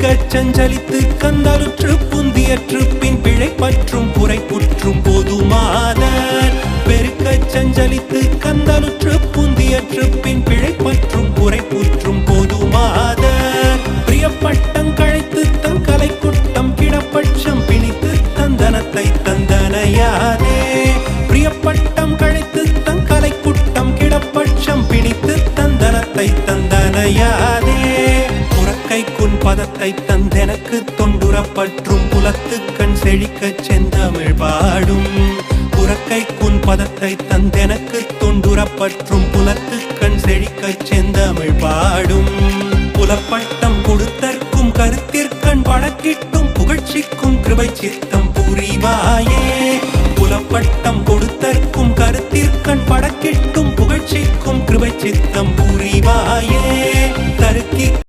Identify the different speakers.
Speaker 1: சஞ்சலித்து கந்தலுற்று புந்தியற்று பின் பிழை பற்றும் புரை புற்றும் போதுமாதர் பெருக்கச் சஞ்சலித்து கந்தலுற்று புந்தியற்று பின் பிழை பற்றும் புரை புற்றும் போதுமாதர் பிரியப்பட்டம் கழைத்து தன் கலை குட்டம் கிடப்பட்சம் பிணித்து தந்தனத்தை தந்தனையாதே பிரியப்பட்டம் கழைத்து தன் கலை குட்டம் கிடப்பட்சம் பிணித்து தந்தனத்தை தந்தனையாதே புறக்கைக்குன் பதத்தை தந்தெனக்கு தொண்டுறப்பற்றும் புலத்து கண் செழிக்கச் செந்தமிழ் பாடும் புறக்கைக்குன் பதத்தை தந்தெனக்கு தொண்டுறப்பற்றும் புலத்து கண் செழிக்கச் செந்தமிழ் பாடும் புலப்பட்டம் கொடுத்தற்கும் கருத்திற்கண் படக்கிட்டும் புகழ்ச்சிக்கும் கிருபை சித்தம் புரிவாயே புலப்பட்டம் கொடுத்தற்கும் கருத்திற்கண் படக்கிட்டும் புகழ்ச்சிக்கும் கிருபை சித்தம் புரிவாயே தருக்கி